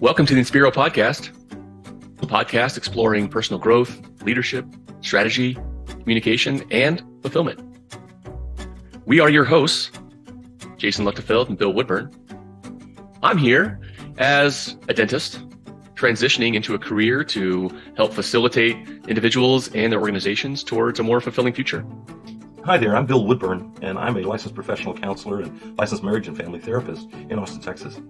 Welcome to the Inspiro Podcast, a podcast exploring personal growth, leadership, strategy, communication, and fulfillment. We are your hosts, Jason Luchtefeld and Bill Woodburn. I'm here as a dentist, transitioning into a career to help facilitate individuals and their organizations towards a more fulfilling future. Hi there, I'm Bill Woodburn, and I'm a licensed professional counselor and licensed marriage and family therapist in Austin, Texas.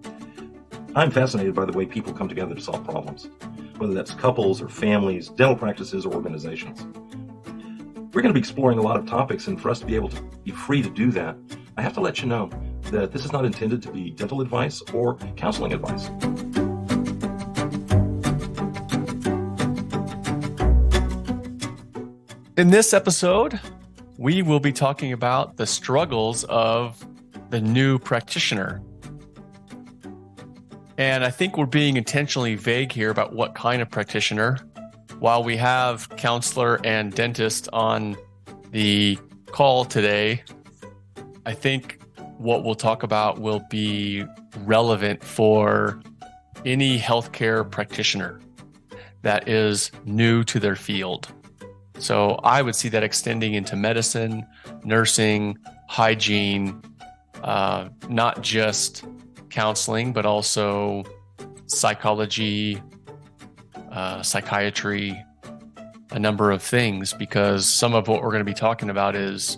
I'm fascinated by the way people come together to solve problems, whether that's couples or families, dental practices, or organizations. We're going to be exploring a lot of topics, and for us to be able to be free to do that, I have to let you know that this is not intended to be dental advice or counseling advice. In this episode, we will be talking about the struggles of the new practitioner. And I think we're being intentionally vague here about what kind of practitioner. While we have counselor and dentist on the call today, I think what we'll talk about will be relevant for any healthcare practitioner that is new to their field. So I would see that extending into medicine, nursing, hygiene, not just counseling, but also psychology, psychiatry, a number of things, because some of what we're going to be talking about is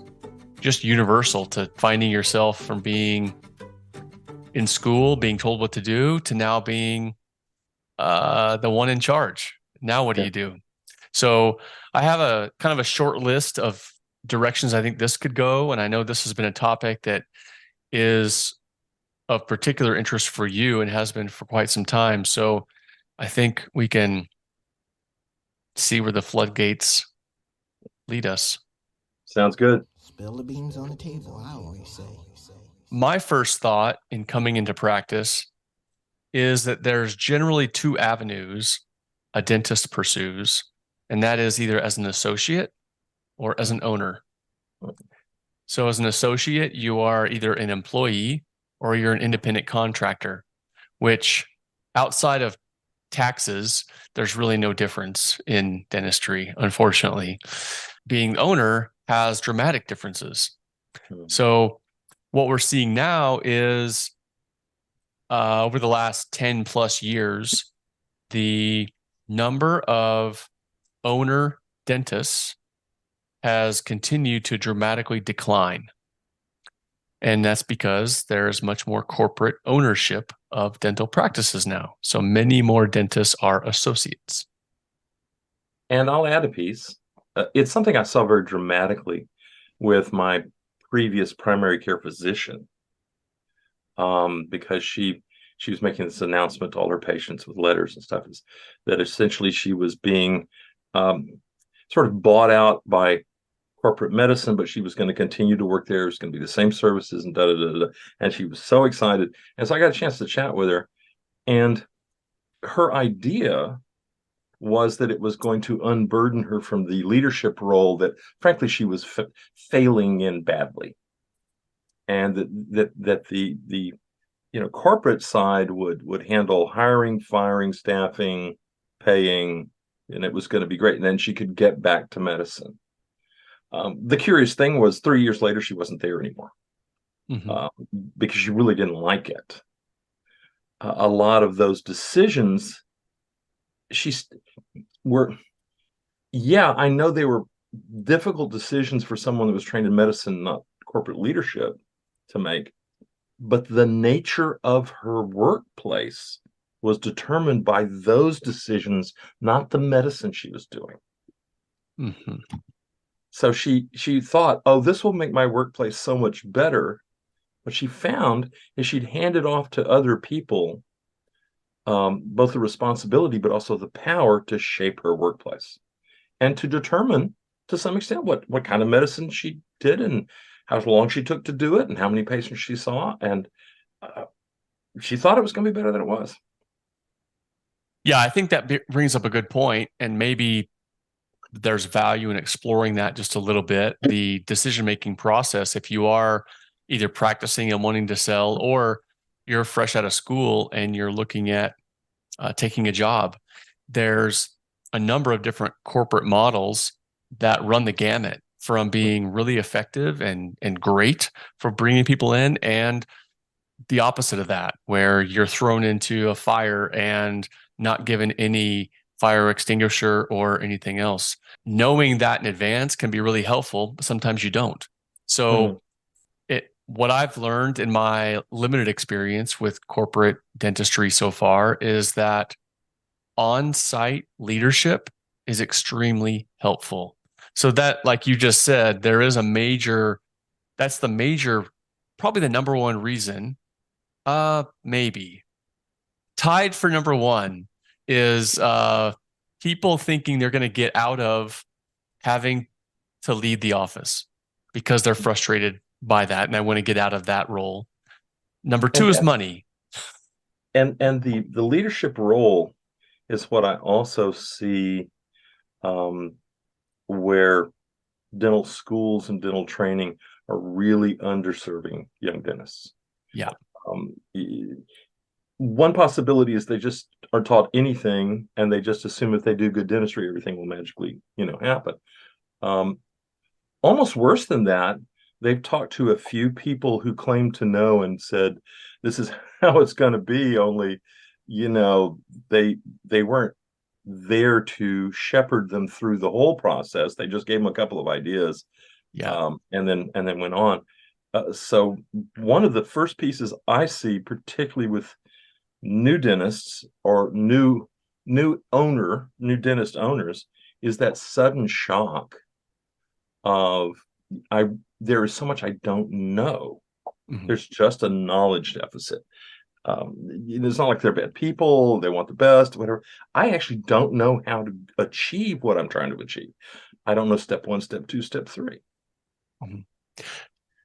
just universal to finding yourself from being in school, being told what to do, to now being the one in charge. Now, what do you do? So I have a kind of a short list of directions I think this could go. And I know this has been a topic that is of particular interest for you and has been for quite some time. So I think we can see where the floodgates lead us. Sounds good. Spill the beans on the table, I always say. My first thought in coming into practice is that there's generally two avenues a dentist pursues, and that is either as an associate or as an owner. So as an associate, you are either an employee or you're an independent contractor, which outside of taxes, there's really no difference in dentistry, unfortunately. Being the owner has dramatic differences. So what we're seeing now is over the last 10 plus years, the number of owner dentists has continued to dramatically decline. And that's because there's much more corporate ownership of dental practices now. So many more dentists are associates. And I'll add a piece. It's something I saw very dramatically with my previous primary care physician, because she was making this announcement to all her patients with letters and stuff, that essentially she was being sort of bought out by corporate medicine, but she was going to continue to work there. It was going to be the same services and da-da-da-da. And she was so excited. And so I got a chance to chat with her. And her idea was that it was going to unburden her from the leadership role that, frankly, she was failing in badly. And that the corporate side would handle hiring, firing, staffing, paying, and it was going to be great. And then she could get back to medicine. The curious thing was 3 years later, she wasn't there anymore, because she really didn't like it. A lot of those decisions, I know they were difficult decisions for someone that was trained in medicine, not corporate leadership, to make. But the nature of her workplace was determined by those decisions, not the medicine she was doing. Mm-hmm. So she thought, oh, this will make my workplace so much better. What she found is she'd handed off to other people both the responsibility, but also the power to shape her workplace and to determine, to some extent, what kind of medicine she did and how long she took to do it and how many patients she saw. And she thought it was going to be better than it was. Yeah, I think that brings up a good point, and maybe there's value in exploring that just a little bit. The decision-making process, if you are either practicing and wanting to sell, or you're fresh out of school and you're looking at taking a job. There's a number of different corporate models that run the gamut from being really effective and great for bringing people in, and the opposite of that, where you're thrown into a fire and not given any fire extinguisher or anything else. Knowing that in advance can be really helpful, but sometimes you don't. So what I've learned in my limited experience with corporate dentistry so far is that on-site leadership is extremely helpful. So that, like you just said, that's the major, probably the number one reason, maybe tied for number one is people thinking they're going to get out of having to lead the office because they're frustrated by that and I want to get out of that role. Number two is money. And the leadership role is what I also see where dental schools and dental training are really underserving young dentists. Yeah. One possibility is they just are taught anything and they just assume if they do good dentistry, everything will magically, happen. Almost worse than that, they've talked to a few people who claim to know and said, this is how it's going to be, only, they weren't there to shepherd them through the whole process. They just gave them a couple of ideas, and then went on. So one of the first pieces I see, particularly with new dentists or new dentist owners, is that sudden shock of there is so much I don't know. Mm-hmm. There's just a knowledge deficit. It's not like they're bad people, they want the best, whatever. I actually don't know how to achieve what I'm trying to achieve. I don't know step 1, step 2, step 3. Mm-hmm.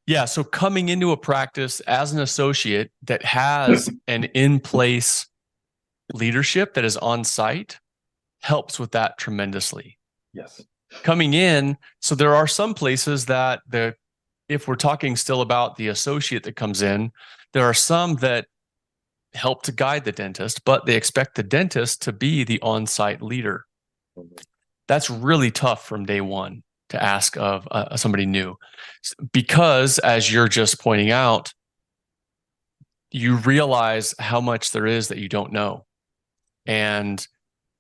Yeah, so coming into a practice as an associate that has an in-place leadership that is on site helps with that tremendously. Yes. Coming in, so there are some places that if we're talking still about the associate that comes in, there are some that help to guide the dentist, but they expect the dentist to be the on-site leader. Mm-hmm. That's really tough from day one to ask of somebody new, because as you're just pointing out, you realize how much there is that you don't know. And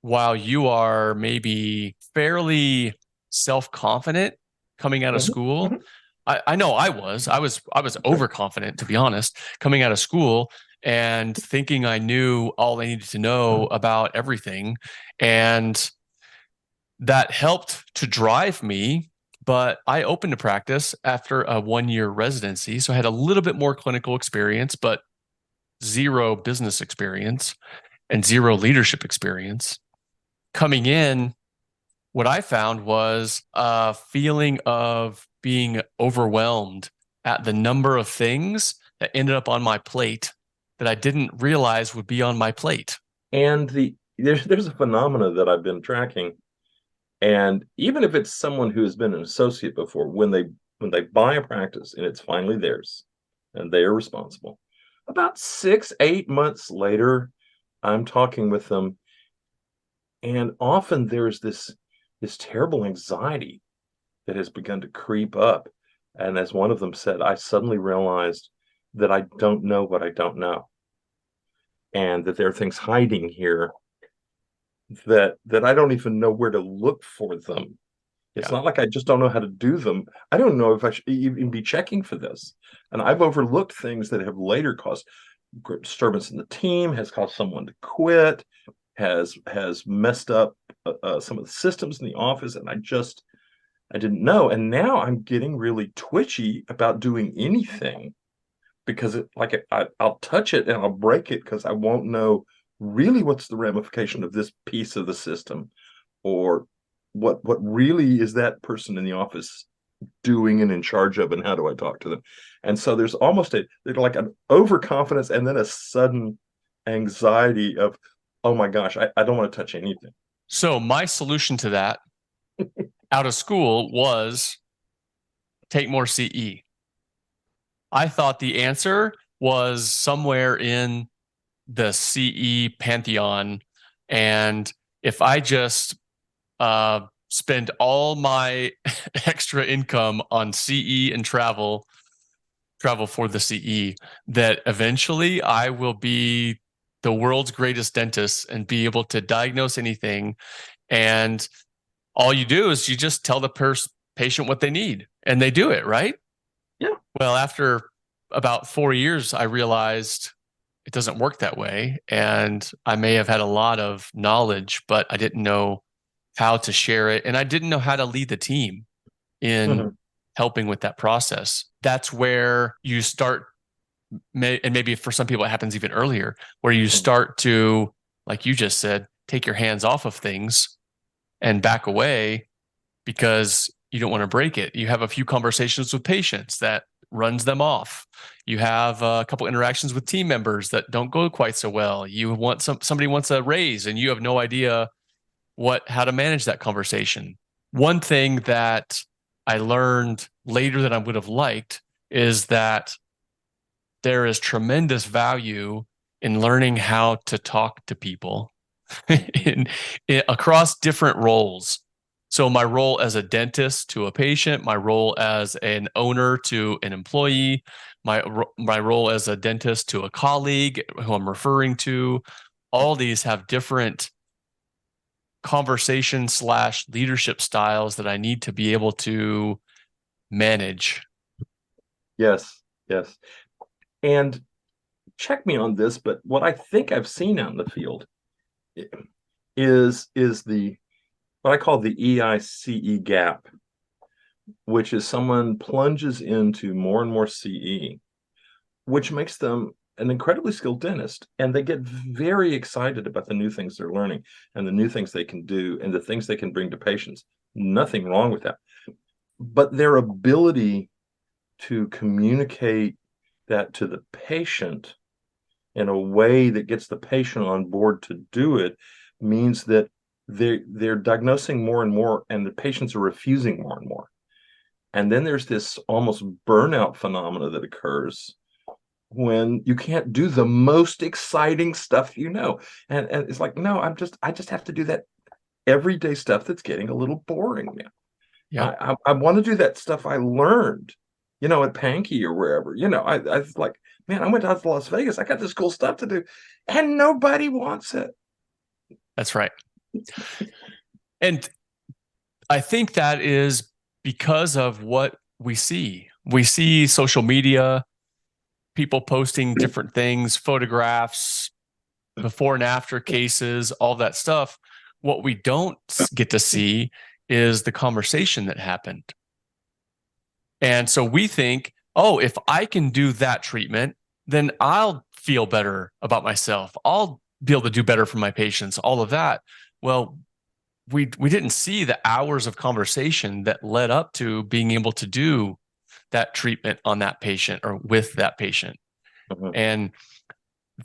while you are maybe fairly self-confident coming out of school, I know I was overconfident, to be honest, coming out of school and thinking I knew all I needed to know about everything. And that helped to drive me. But I opened a practice after a 1-year residency. So I had a little bit more clinical experience, but zero business experience and zero leadership experience. Coming in, what I found was a feeling of being overwhelmed at the number of things that ended up on my plate that I didn't realize would be on my plate. And there's a phenomena that I've been tracking. And even if it's someone who has been an associate before, when they buy a practice and it's finally theirs and they are responsible, about 6-8 months later, I'm talking with them, and often there's this terrible anxiety that has begun to creep up. And as one of them said, I suddenly realized that I don't know what I don't know, and that there are things hiding here that I don't even know where to look for them. It's not like I just don't know how to do them. I don't know if I should even be checking for this. And I've overlooked things that have later caused great disturbance in the team, has caused someone to quit, has messed up some of the systems in the office, and I didn't know. And now I'm getting really twitchy about doing anything, because I'll touch it and I'll break it because I won't know really what's the ramification of this piece of the system, or what really is that person in the office doing and in charge of, and how do I talk to them? And so there's almost like an overconfidence and then a sudden anxiety of, oh my gosh, I don't want to touch anything. So my solution to that out of school was take more CE. I thought the answer was somewhere in the CE pantheon. And if I just spend all my extra income on CE and travel for the CE, that eventually I will be the world's greatest dentist and be able to diagnose anything. And all you do is you just tell the patient what they need and they do it, right? Yeah. Well, after about 4 years, I realized it doesn't work that way. And I may have had a lot of knowledge, but I didn't know how to share it. And I didn't know how to lead the team in helping with that process. That's where you start, and maybe for some people it happens even earlier, where you start to, like you just said, take your hands off of things and back away because you don't want to break it. You have a few conversations with patients that runs them off. You have a couple interactions with team members that don't go quite so well. You want somebody wants a raise and you have no idea how to manage that conversation. One thing that I learned later that I would have liked is that there is tremendous value in learning how to talk to people across different roles. So my role as a dentist to a patient, my role as an owner to an employee, my role as a dentist to a colleague who I'm referring to, all these have different conversation / leadership styles that I need to be able to manage. Yes. And check me on this, but what I think I've seen out in the field is the what I call the EICE gap, which is someone plunges into more and more CE, which makes them an incredibly skilled dentist, and they get very excited about the new things they're learning and the new things they can do and the things they can bring to patients. Nothing wrong with that. But their ability to communicate that to the patient in a way that gets the patient on board to do it means that they're diagnosing more and more, and the patients are refusing more and more. And then there's this almost burnout phenomena that occurs when you can't do the most exciting stuff, and it's like, no, I just have to do that everyday stuff that's getting a little boring now. Yeah, I want to do that stuff I learned, at Pankey or wherever. I was like, man, I went out to Las Vegas. I got this cool stuff to do, and nobody wants it. that's right. And I think that is because of what we see. We see social media, people posting different things, photographs, before and after cases, all that stuff. What we don't get to see is the conversation that happened. And so we think, oh, if I can do that treatment, then I'll feel better about myself. I'll be able to do better for my patients, all of that. Well, we didn't see the hours of conversation that led up to being able to do that treatment on that patient or with that patient. And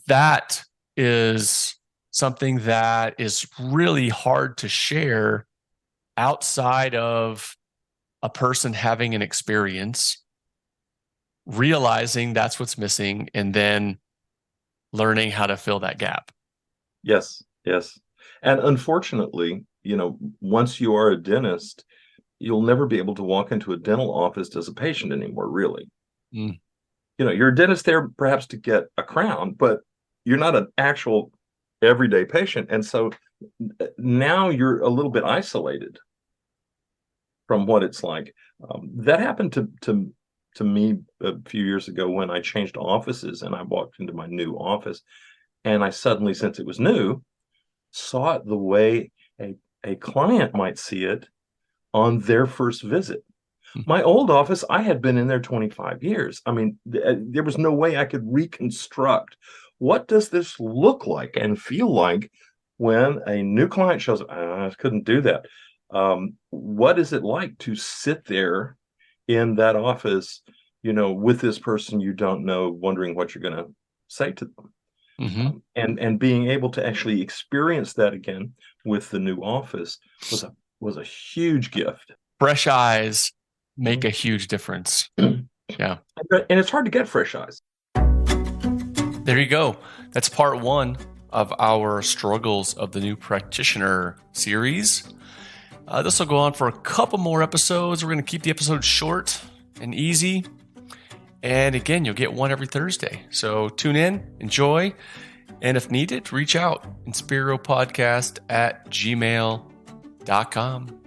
that is something that is really hard to share outside of a person having an experience, realizing that's what's missing, and then learning how to fill that gap. Yes. And unfortunately, once you are a dentist, you'll never be able to walk into a dental office as a patient anymore, really. You're a dentist there perhaps to get a crown, but you're not an actual everyday patient. And so now you're a little bit isolated from what it's like. That happened to me a few years ago when I changed offices and I walked into my new office, and I suddenly, since it was new, saw it the way a client might see it on their first visit. My old office, I had been in there 25 years. I mean, there was no way I could reconstruct what does this look like and feel like when a new client shows up. I couldn't do that. What is it like to sit there in that office, with this person you don't know, wondering what you're going to say to them? And being able to actually experience that again with the new office was a huge gift. Fresh eyes make a huge difference. Yeah. And it's hard to get fresh eyes. There you go. That's part 1 of our Struggles of the New Practitioner series. This will go on for a couple more episodes. We're going to keep the episodes short and easy. And again, you'll get one every Thursday. So tune in, enjoy, and if needed, reach out. InspiroPodcast@gmail.com.